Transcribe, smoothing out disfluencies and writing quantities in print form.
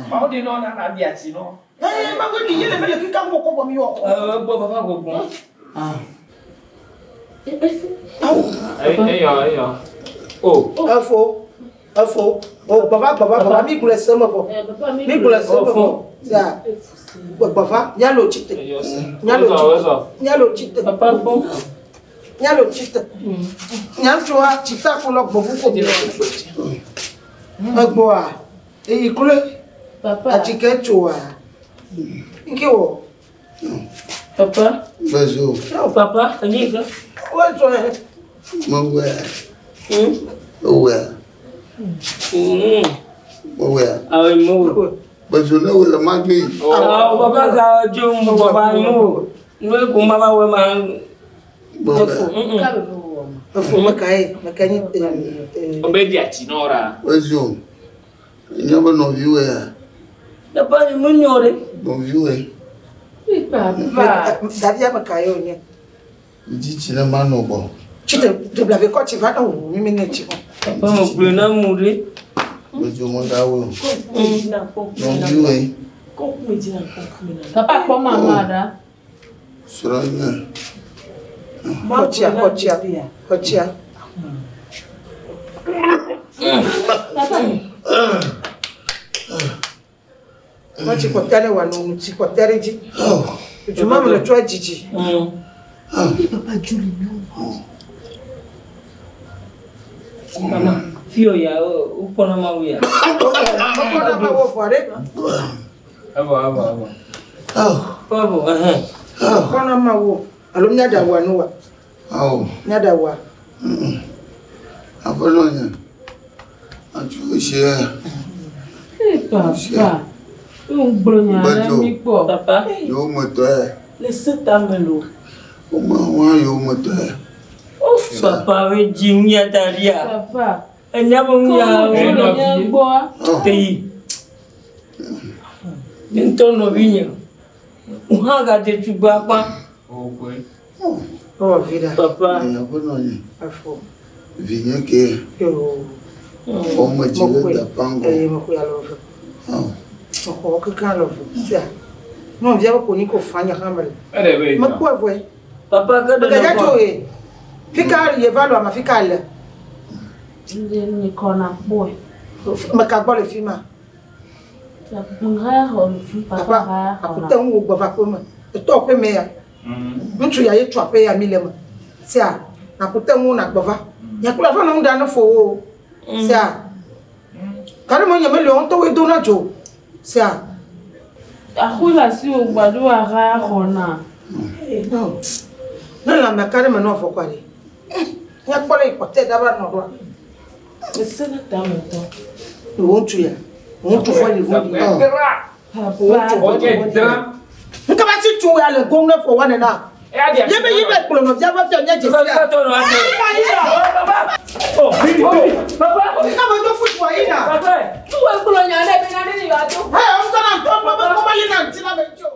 Mau di nona na dia sino. Ma go di yele mele ki kan go ko mi yo. Bo papa go bon. Yo. Oh. Afo. Oh, papa mi kule sema fo. Mi kule sema fo. Ya. Papa, nyalo chite. Nyalo chite. Papa fo. Nyalo chite. Nyamchwa chita ko lo bobu ko bi. Agboa. E kule. Papa. Atike chwa. Nkiwo. Papa. Bonjour. Oh, papa, amigo. Ouais, toi. Mon ouais. Ouais. Ah oui, moi. Bonjour, là où est ma vie? Ah, papa, ça, tu me papa, nous. Nous, comme papa, ouais, man. Afo makai. Obedi atinora. Bonjour. Il y a un vieux. Papa, il m'ignore. Bon vieux. Oui, papa. Daria makai onye. Dis tu n'as pas non bon. Chite de blave ko ti va na wo mi ne ti. Papa, mon plus na mourir. Bonjour, mon gars. Bon vieux. Papa, comment maman Sera bien. Kochia. Machi kotale wanu ti kotere ji. Juma mo le twa jiji. Papa Julie non. Mama, fio ya upo na mawia. Upo na mawo fore. Abo. Papa, Upo na mawo. Alo nyada wa no wa. Nyada wa. Apolonia. Atu cher. Papa. Un bronya mi po. Papa. Yo moteur. Laisse ta melo. Comment yo moteur? Papa we jinya daria. Papa. Enya bonya boa. Tei. Entono vinha. Uhaga de tubapa. Oh, vida. Papa. Apolonia. Afo. Vinha que Yo. como tira da pango. Mo ku ya lovo. Oh, que kan lovo. Sia. Non via ko ni ko fanya hamale. Ma ku avwe. Papa ka do. Ga to e. Fika ye valo ma fika le. Ni kona boy. Ma ka gbo le fima. La rare on fut papa rare. Akuta un gbo va ko ma. To pe me ya. Ntu ya ye twa pe ya mi le ma. Sia. Na kuta un na gbo va. Ya kula fa na mu da no fo. Sia. Kare mo nya me le on to we do na jo. Sia. Akula si o gbadu ara khona. Non. Non la makare me no fo kwale. Nya kwale ikote da ba no do. Esena ta mento. Won tu ya. Won tu fo ni vo. Nka ba si tu ya le gong na fo wane na. Ye be yibe kulo no via va fia nya je sia. Oh, papa. Nka ba do futu wa ina. Papa. Tu wa kulo nya na be na ni ba to. Hey, on sana to papa ko ina ntina be cho.